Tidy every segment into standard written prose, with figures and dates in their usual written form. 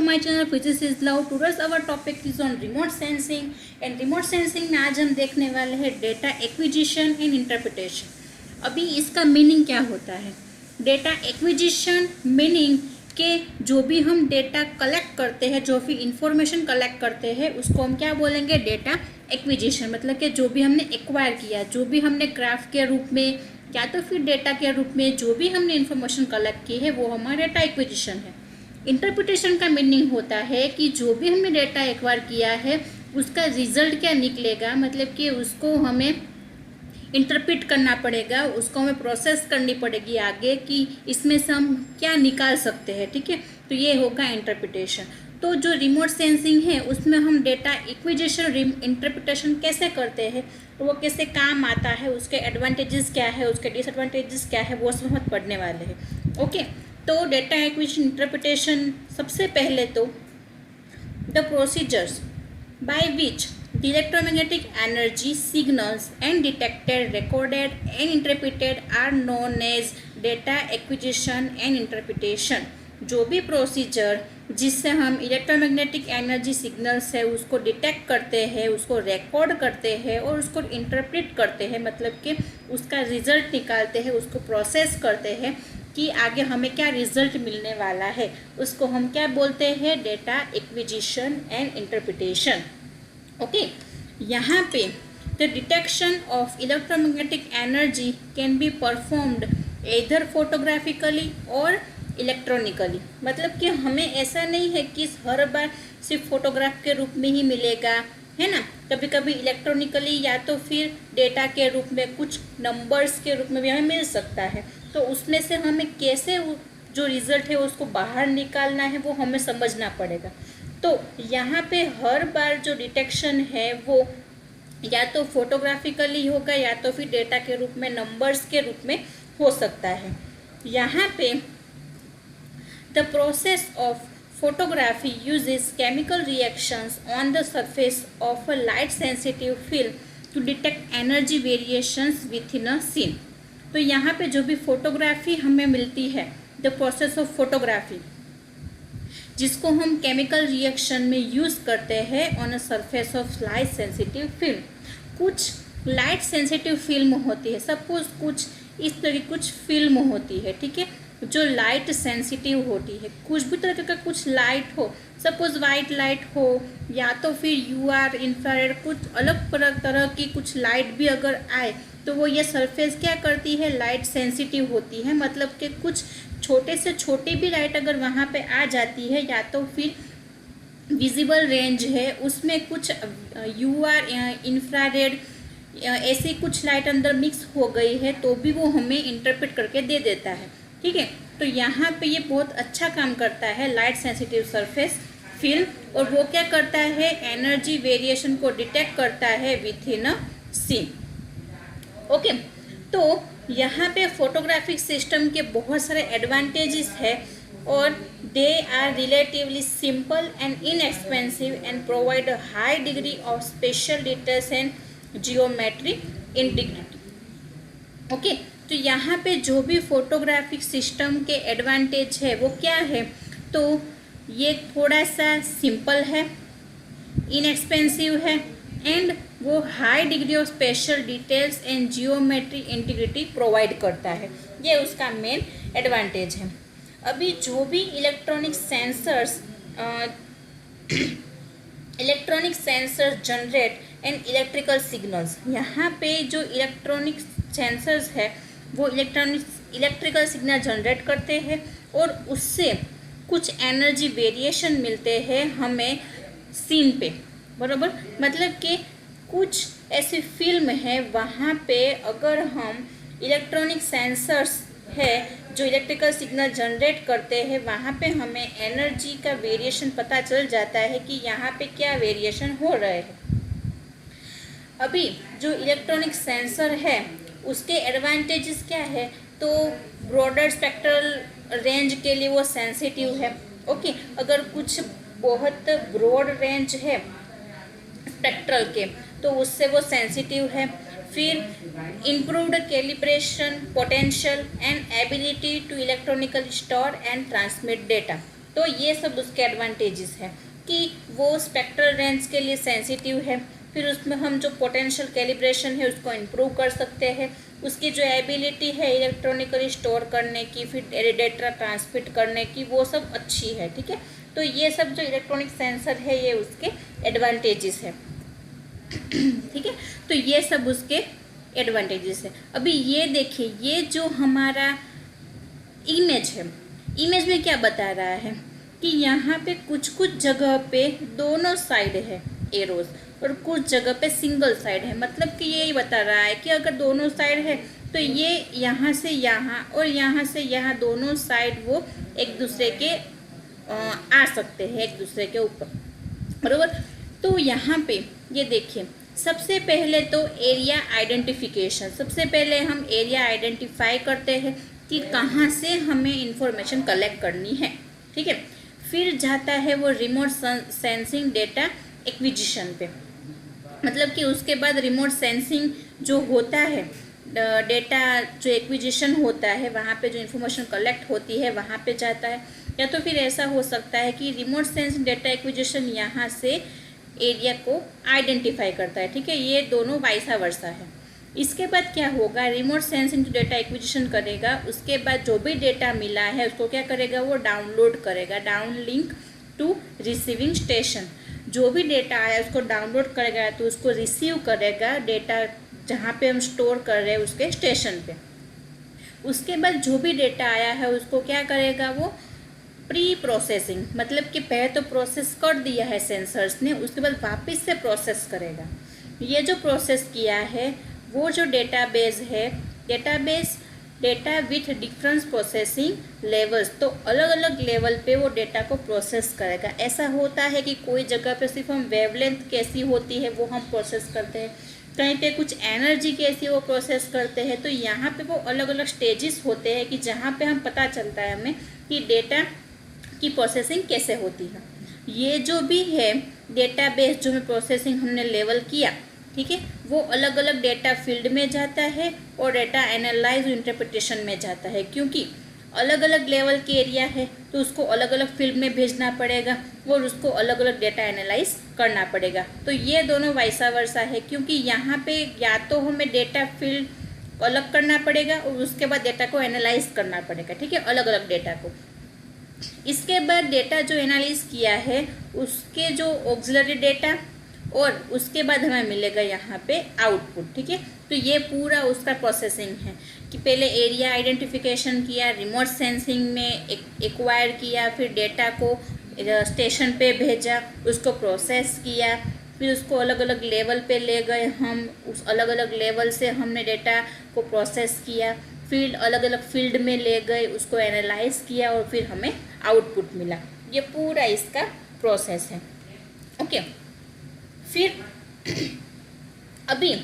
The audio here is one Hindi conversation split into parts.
My channel physics is love. Today's our topic is on remote sensing and remote sensing में आज हम देखने वाले हैं डेटा एक्विजिशन एंड इंटरप्रिटेशन। अभी इसका मीनिंग क्या होता है? डेटा एक्विजिशन मीनिंग के जो भी हम डेटा कलेक्ट करते हैं, जो भी इंफॉर्मेशन कलेक्ट करते हैं, उसको हम क्या बोलेंगे? Data acquisition. मतलब कि जो भी हमने एक्वायर किया, जो भी हमने ग्राफ के रूप में या तो फिर डेटा के रूप में जो भी हमने इंफॉर्मेशन कलेक्ट की है वो हमारा डेटा एक्विजिशन है। इंटरप्रिटेशन का मीनिंग होता है कि जो भी हमने डेटा एक्वायर किया है उसका रिजल्ट क्या निकलेगा, मतलब कि उसको हमें इंटरप्रेट करना पड़ेगा, उसको हमें प्रोसेस करनी पड़ेगी आगे कि इसमें से हम क्या निकाल सकते हैं। ठीक है, तो ये होगा इंटरप्रिटेशन। तो जो रिमोट सेंसिंग है उसमें हम डेटा एक्विजिशन इंटरप्रिटेशन कैसे करते हैं, तो वो कैसे काम आता है, उसके एडवांटेजेस क्या है, उसके डिसएडवांटेजेस क्या है, वो सब हम पढ़ने वाले हैं। ओके, तो डेटा एक्विजिशन इंटरप्रिटेशन सबसे पहले तो the procedures by which the electromagnetic energy signals and detected, recorded and interpreted are known as data acquisition and interpretation. जो भी प्रोसीजर जिससे हम इलेक्ट्रोमैग्नेटिक एनर्जी सिग्नल्स है उसको डिटेक्ट करते हैं, उसको रिकॉर्ड करते हैं और उसको इंटरप्रेट करते हैं, मतलब कि उसका रिजल्ट निकालते हैं, उसको प्रोसेस करते हैं कि आगे हमें क्या रिजल्ट मिलने वाला है, उसको हम क्या बोलते हैं? Data acquisition and interpretation. Okay, यहाँ पे the detection of electromagnetic energy can be performed either photographically or electronically. मतलब कि हमें ऐसा नहीं है कि हर बार सिर्फ फोटोग्राफ के रूप में ही मिलेगा, है ना। कभी कभी इलेक्ट्रॉनिकली या तो फिर डेटा के रूप में, कुछ नंबर्स के रूप में भी हमें मिल सकता है। तो उसमें से हमें कैसे जो रिजल्ट है उसको बाहर निकालना है वो हमें समझना पड़ेगा। तो यहाँ पे हर बार जो डिटेक्शन है वो या तो फोटोग्राफिकली होगा या तो फिर डेटा के रूप में, नंबर्स के रूप में हो सकता है। यहाँ पे the process of photography uses chemical reactions on the surface of a light sensitive film to detect energy variations within a scene। तो यहाँ पे जो भी फोटोग्राफी हमें मिलती है, the process of photography, जिसको हम केमिकल रिएक्शन में यूज़ करते हैं on a surface of light sensitive film. कुछ लाइट सेंसिटिव फिल्म होती है, सपोज कुछ इस तरह की कुछ फिल्म होती है, ठीक है, जो लाइट सेंसिटिव होती है। कुछ भी तरह का कुछ लाइट हो, सपोज वाइट लाइट हो या तो फिर यूआर, इंफ्रारेड, कुछ अलग तरह की कुछ लाइट भी अगर आए तो वो ये सरफेस क्या करती है? लाइट सेंसिटिव होती है। मतलब कि कुछ छोटे से छोटी भी लाइट अगर वहाँ पे आ जाती है या तो फिर विजिबल रेंज है उसमें कुछ यूआर, इंफ्रारेड, ऐसी कुछ लाइट अंदर मिक्स हो गई है तो भी वो हमें इंटरप्रेट करके दे देता है। ठीक है, तो यहाँ पे ये बहुत अच्छा काम करता है लाइट सेंसिटिव सरफेस फिल्म, और वो क्या करता है? एनर्जी वेरिएशन को डिटेक्ट करता है within a scene. Okay, तो यहाँ पे फोटोग्राफिक सिस्टम के बहुत सारे एडवांटेजेस है और they are relatively simple and inexpensive and provide a high degree of spatial details and geometry integrity. Okay, तो यहाँ पे जो भी फोटोग्राफिक सिस्टम के एडवांटेज है वो क्या है? तो ये थोड़ा सा सिंपल है, इनएक्सपेंसिव है एंड वो high degree of spatial details and geometry integrity provide करता है। ये उसका मेन एडवांटेज है। अभी जो भी electronic sensors generate and electrical signals, यहाँ पे जो इलेक्ट्रॉनिक सेंसर्स है वो इलेक्ट्रिकल सिग्नल जनरेट करते हैं और उससे कुछ एनर्जी वेरिएशन मिलते हैं हमें सीन पे, बराबर। मतलब कि कुछ ऐसी फिल्म है वहाँ पे अगर हम इलेक्ट्रॉनिक सेंसर्स है जो इलेक्ट्रिकल सिग्नल जनरेट करते हैं, वहाँ पे हमें एनर्जी का वेरिएशन पता चल जाता है कि यहाँ पे क्या वेरिएशन हो रहे हैं। अभी जो इलेक्ट्रॉनिक सेंसर है उसके एडवांटेजेस क्या है? तो ब्रॉडर स्पेक्ट्रल रेंज के लिए वो सेंसिटिव है। ओके, अगर कुछ बहुत ब्रॉड रेंज है स्पेक्ट्रल के तो उससे वो सेंसिटिव है। फिर improved calibration potential and ability to electronically store and transmit data. तो ये सब उसके एडवांटेजेस है कि वो स्पेक्ट्रल रेंज के लिए सेंसिटिव है। फिर उसमें हम जो पोटेंशियल कैलिब्रेशन है उसको इम्प्रूव कर सकते हैं। उसकी जो एबिलिटी है इलेक्ट्रॉनिकली स्टोर करने की, फिर डेटा ट्रांसमिट करने की, वो सब अच्छी है। ठीक है, तो ये सब जो इलेक्ट्रॉनिक सेंसर है ये उसके एडवांटेजेस है। ठीक है, तो ये सब उसके एडवांटेजेस है। अभी ये देखिए, ये जो हमारा इमेज है, इमेज में क्या बता रहा है कि यहाँ पे कुछ कुछ जगह पे दोनों साइड है एरोज और कुछ जगह पे सिंगल साइड है। मतलब कि यही बता रहा है कि अगर दोनों साइड है तो ये यहाँ से यहाँ और यहाँ से यहाँ दोनों साइड वो एक दूसरे के आ सकते हैं, एक दूसरे के ऊपर, बरोबर। तो यहाँ पे ये देखिए, सबसे पहले तो एरिया आइडेंटिफिकेशन, सबसे पहले हम एरिया आइडेंटिफाई करते हैं कि कहाँ से हमें इंफॉर्मेशन कलेक्ट करनी है। ठीक है, फिर जाता है वो रिमोट सेंसिंग डेटा एक्विजिशन पे, मतलब कि उसके बाद रिमोट सेंसिंग जो होता है, डेटा जो एक्विजिशन होता है, वहाँ पे जो इन्फॉर्मेशन कलेक्ट होती है वहाँ पे जाता है। या तो फिर ऐसा हो सकता है कि रिमोट सेंसिंग डेटा एक्विजिशन यहाँ से एरिया को आइडेंटिफाई करता है। ठीक है, ये दोनों वाइसा वर्सा है। इसके बाद क्या होगा, रिमोट सेंसिंग जो डेटा एक्विजिशन करेगा, उसके बाद जो भी डेटा मिला है उसको क्या करेगा, वो डाउनलोड करेगा, downlink to receiving station. जो भी डेटा आया उसको डाउनलोड करेगा तो उसको रिसीव करेगा डेटा जहाँ पे हम स्टोर कर रहे हैं उसके स्टेशन पे। उसके बाद जो भी डेटा आया है उसको क्या करेगा, वो प्री प्रोसेसिंग, मतलब कि पहले तो प्रोसेस कर दिया है सेंसर्स ने, उसके बाद वापस से प्रोसेस करेगा। ये जो प्रोसेस किया है वो जो डेटाबेस है, database data with difference processing levels, तो अलग अलग लेवल पे वो डेटा को प्रोसेस करेगा। ऐसा होता है कि कोई जगह पे सिर्फ हम वेवलेंथ कैसी होती है वो हम प्रोसेस करते हैं, कहीं पे कुछ एनर्जी कैसी वो प्रोसेस करते हैं। तो यहाँ पे वो अलग अलग स्टेजेस होते हैं कि जहाँ पे हम पता चलता है हमें कि डेटा की प्रोसेसिंग कैसे होती है। ये जो भी है डेटाबेस जो में प्रोसेसिंग हमने लेवल किया, ठीक है, वो अलग अलग डेटा फील्ड में जाता है और डेटा एनालाइज और इंटरप्रिटेशन में जाता है। क्योंकि अलग अलग लेवल के एरिया है तो उसको अलग अलग फील्ड में भेजना पड़ेगा और उसको अलग अलग डेटा एनालाइज करना पड़ेगा। तो ये दोनों वाइसा वर्सा है, क्योंकि यहाँ पे या तो हमें डेटा फील्ड अलग करना पड़ेगा और उसके बाद डेटा को एनालाइज करना पड़ेगा। ठीक है, अलग अलग डेटा को। इसके बाद डेटा जो एनालाइज किया है उसके जो ऑक्सिलरी डेटा और उसके बाद हमें मिलेगा यहाँ पे आउटपुट। ठीक है, तो ये पूरा उसका प्रोसेसिंग है कि पहले एरिया आइडेंटिफिकेशन किया, रिमोट सेंसिंग में एक्वायर किया, फिर डेटा को स्टेशन पे भेजा, उसको प्रोसेस किया, फिर उसको अलग अलग लेवल पे ले गए हम, उस अलग अलग लेवल से हमने डेटा को प्रोसेस किया, फिर अलग अलग फील्ड में ले गए, उसको एनालाइज किया और फिर हमें आउटपुट मिला। ये पूरा इसका प्रोसेस है। ओके, फिर अभी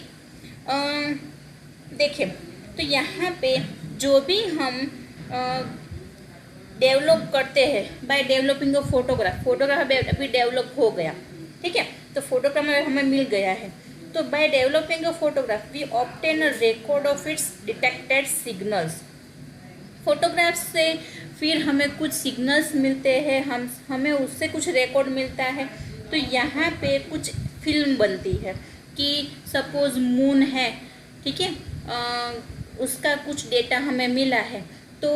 देखिए, तो यहाँ पे जो भी हम डेवलप करते हैं bye developing a photograph, photograph अभी डेवलप हो गया। ठीक है, तो फोटोग्राफ हमें मिल गया है, तो by developing a photograph we obtain a record of its detected signals. Photograph से फिर हमें कुछ सिग्नल्स मिलते हैं, हमें उससे कुछ रिकॉर्ड मिलता है। तो यहाँ पे कुछ फिल्म बनती है कि सपोज मून है, ठीक है, उसका कुछ डेटा हमें मिला है, तो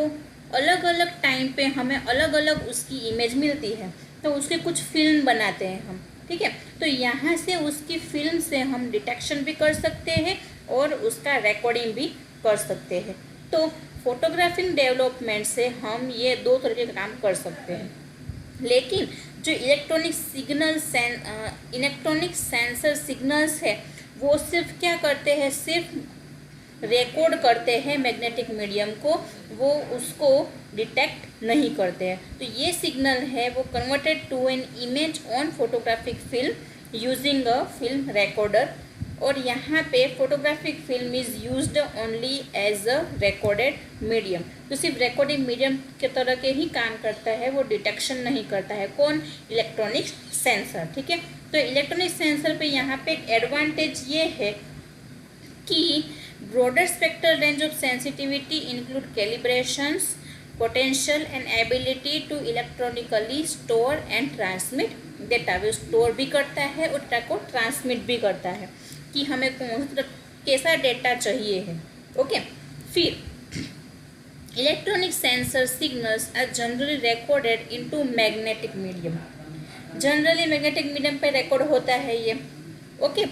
अलग अलग टाइम पे हमें अलग अलग उसकी इमेज मिलती है, तो उसके कुछ फिल्म बनाते हैं हम। ठीक है, तो यहाँ से उसकी फिल्म से हम डिटेक्शन भी कर सकते हैं और उसका रिकॉर्डिंग भी कर सकते हैं। तो फोटोग्राफिंग डेवलपमेंट से हम ये दो तरह के काम कर सकते हैं। लेकिन जो इलेक्ट्रॉनिक सेंसर सिग्नल्स है वो सिर्फ क्या करते हैं, सिर्फ रिकॉर्ड करते हैं मैग्नेटिक मीडियम को, वो उसको डिटेक्ट नहीं करते हैं। तो ये सिग्नल है वो converted to an image on photographic film using a film recorder. और यहाँ पे photographic film is used only as a recorded medium, तो सिर्फ रिकॉर्डिंग मीडियम के तरह के ही काम करता है, वो डिटेक्शन नहीं करता है। कौन? Electronic sensor. ठीक है, तो इलेक्ट्रॉनिक सेंसर पे यहाँ पे एक एडवांटेज ये है कि broader spectral range of sensitivity include calibrations potential and ability to electronically store and transmit data. वो स्टोर भी करता है और डेटा को ट्रांसमिट भी करता है कि हमें कैसा डेटा चाहिए है। ओके, फिर electronic sensor signals are generally recorded into magnetic medium. Generally magnetic medium पे रिकॉर्ड होता है ये। ओके,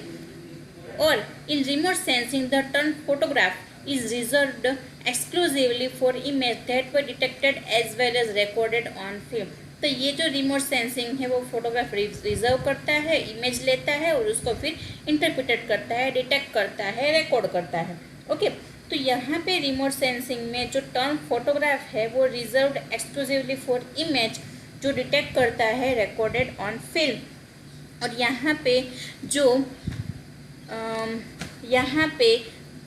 और in remote sensing the term photograph is reserved exclusively for image that were detected as well as recorded on film. तो ये जो रिमोट सेंसिंग है वो फोटोग्राफ रिजर्व करता है, इमेज लेता है और उसको फिर इंटरप्रिटेट करता है, डिटेक्ट करता है, रिकॉर्ड करता है। ओके, तो यहाँ पे रिमोट सेंसिंग में जो टर्म फोटोग्राफ है वो रिजर्व्ड एक्सक्लूसिवली फॉर इमेज जो डिटेक्ट करता है रिकॉर्डेड ऑन फिल्म। और यहाँ पे जो यहाँ पे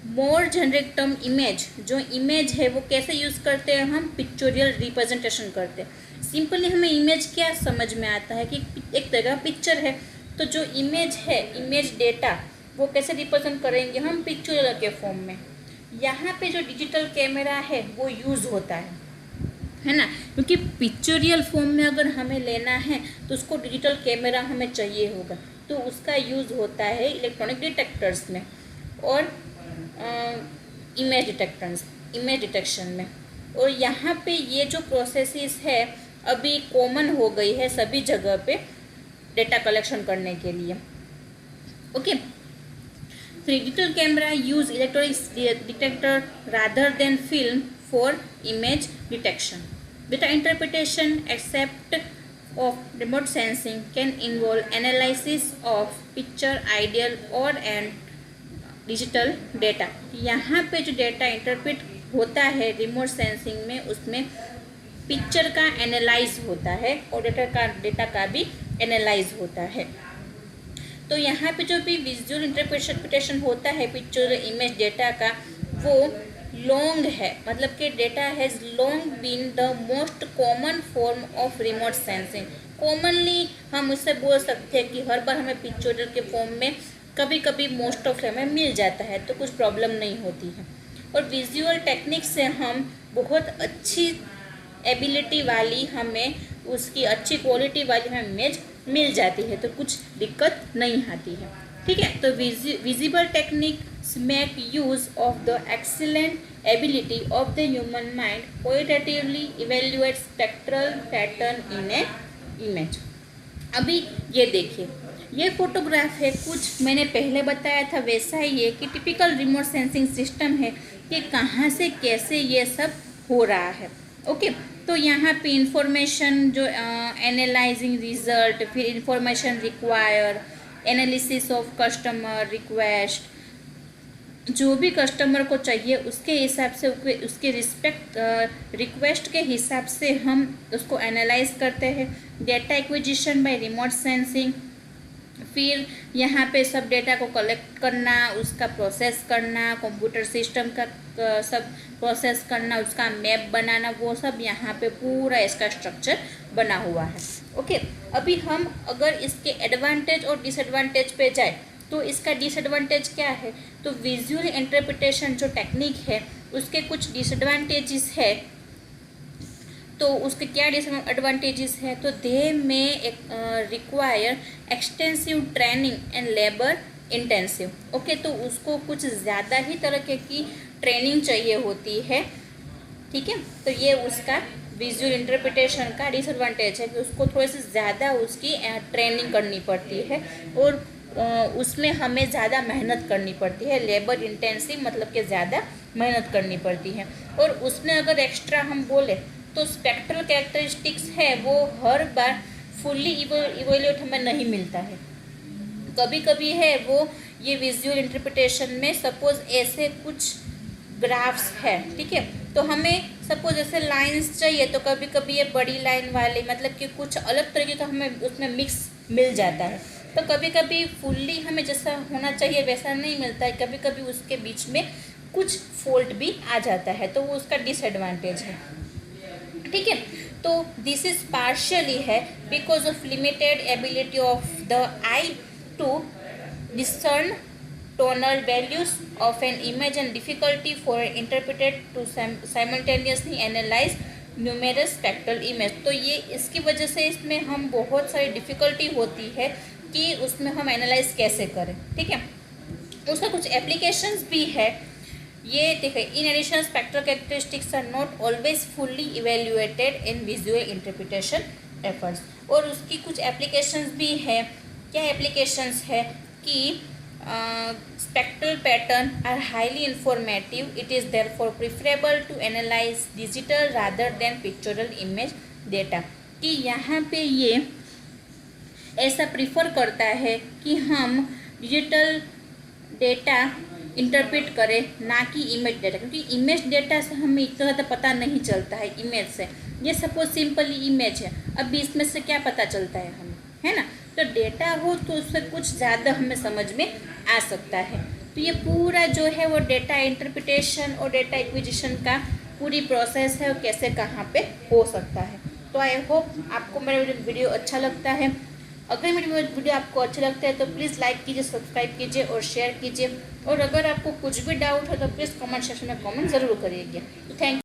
मोर जनरिक टर्म इमेज, जो इमेज है वो कैसे यूज़ करते हैं हम, पिक्चोरियल रिप्रेजेंटेशन करते हैं। सिंपली हमें इमेज क्या समझ में आता है कि एक तरह का पिक्चर है, तो जो इमेज है, इमेज डेटा वो कैसे रिप्रेजेंट करेंगे हम, पिक्चोरियल के फॉर्म में। यहाँ पे जो डिजिटल कैमरा है वो यूज़ होता है ना, क्योंकि पिक्चोरियल फॉर्म में अगर हमें लेना है तो उसको डिजिटल कैमरा हमें चाहिए होगा, तो उसका यूज़ होता है इलेक्ट्रॉनिक डिटेक्टर्स में और इमेज डिटेक्शन में। और यहाँ पे ये जो प्रोसेसेस है अभी कॉमन हो गई है सभी जगह पे डेटा कलेक्शन करने के लिए। Okay, digital camera use electronic detector rather than film for image detection. Data interpretation except of remote sensing can involve analysis of picture, ideal or and digital data। यहाँ पे जो डेटा इंटरप्रेट होता है रिमोट सेंसिंग में, उसमें पिक्चर का एनालाइज होता है और डेटा का भी एनालाइज होता है। तो यहाँ पे जो भी विजुअल इंटरप्रिटेशन होता है पिक्चर इमेज डेटा का, वो लॉन्ग है, मतलब कि data has long been the most common form of remote sensing. Commonly हम उससे बोल सकते हैं कि हर बार हमें पिक्चोरियल के फॉर्म में कभी कभी मोस्ट ऑफ हमें मिल जाता है, तो कुछ प्रॉब्लम नहीं होती है। और विजुअल टेक्निक से हम बहुत अच्छी एबिलिटी वाली, हमें उसकी अच्छी क्वालिटी वाली हमें इमेज मिल जाती है, तो कुछ दिक्कत नहीं आती है। ठीक है, तो visible techniques make use of the excellent ability of the human mind qualitatively evaluate spectral pattern in A image. अभी ये देखिए, ये फोटोग्राफ है, कुछ मैंने पहले बताया था वैसा ही है कि टिपिकल रिमोट सेंसिंग सिस्टम है कि कहाँ से कैसे ये सब हो रहा है। ओके, तो यहाँ पे इंफॉर्मेशन जो एनालाइजिंग रिजल्ट, फिर information require, analysis of customer request, जो भी कस्टमर को चाहिए उसके हिसाब से, उसके रिक्वेस्ट के हिसाब से हम उसको एनालाइज करते हैं। Data acquisition bye remote sensing, फिर यहाँ पे सब डेटा को कलेक्ट करना, उसका प्रोसेस करना, कंप्यूटर सिस्टम का सब प्रोसेस करना, उसका मैप बनाना, वो सब यहाँ पे पूरा इसका स्ट्रक्चर बना हुआ है। ओके, अभी हम अगर इसके एडवांटेज और डिसएडवांटेज पे जाए तो इसका डिसएडवांटेज क्या है, तो विजुअल इंटरप्रिटेशन जो टेक्निक है उसके कुछ डिसएडवांटेजेस है। तो उसके क्या डिसएडवांटेजेस है, तो दे में require extensive training and labour intensive. Okay, तो उसको कुछ ज़्यादा ही तरह की ट्रेनिंग चाहिए होती है। ठीक है, तो ये उसका विजुअल इंटरप्रिटेशन का डिसएडवांटेज है कि उसको थोड़ी सी ज़्यादा उसकी ट्रेनिंग करनी पड़ती है और उसमें हमें ज़्यादा मेहनत करनी पड़ती है। लेबर इंटेंसिव मतलब कि ज़्यादा मेहनत करनी पड़ती है। और उसमें अगर एक्स्ट्रा हम बोले तो स्पेक्ट्रल कैरेक्टरिस्टिक्स है वो हर बार फुल्ली इवोल्यूट हमें नहीं मिलता है। कभी कभी है वो ये विजुअल इंटरप्रिटेशन में सपोज ऐसे कुछ ग्राफ्स है, ठीक है, तो हमें सपोज ऐसे लाइंस चाहिए, तो कभी कभी ये बड़ी लाइन वाले मतलब कि कुछ अलग तरीके का हमें उसमें मिक्स मिल जाता है। तो कभी कभी फुल्ली हमें जैसा होना चाहिए वैसा नहीं मिलता है, कभी कभी उसके बीच में कुछ फॉल्ट भी आ जाता है, तो वो उसका डिसएडवांटेज है। ठीक है, तो दिस इज पार्शियली है because of limited ability of the eye to discern tonal values of an image and difficulty for an interpreter to simultaneously analyze numerous spectral image. तो ये इसकी वजह से इसमें हम बहुत सारी डिफ़िकल्टी होती है कि उसमें हम एनालाइज कैसे करें, ठीक है। उसका कुछ एप्लीकेशंस भी है। ये देखिए, in addition spectral characteristics are not always fully evaluated in visual interpretation efforts. और उसकी कुछ एप्लीकेशंस भी है। क्या एप्लीकेशंस है कि spectral pattern are highly informative, it is therefore preferable to analyse digital rather than pictorial image data. कि यहाँ पे ये ऐसा प्रिफर करता है कि हम डिजिटल डेटा इंटरप्रेट करें, ना कि इमेज डेटा, क्योंकि इमेज डेटा से हमें इतना ज़्यादा पता नहीं चलता है। इमेज से ये सपोज सिंपली इमेज है, अब इसमें से क्या पता चलता है हमें, है ना। तो डेटा हो तो उससे कुछ ज़्यादा हमें समझ में आ सकता है। तो ये पूरा जो है वो डेटा इंटरप्रिटेशन और डेटा एक्विजिशन का पूरी प्रोसेस है और कैसे कहाँ पे हो सकता है। तो आई होप आपको मेरा वीडियो अच्छा लगता है। अगर मेरी वीडियो आपको अच्छा लगता है तो प्लीज़ लाइक कीजिए, सब्सक्राइब कीजिए और शेयर कीजिए। और अगर आपको कुछ भी डाउट है तो प्लीज़ कमेंट सेक्शन में कमेंट ज़रूर करिएगा। थैंक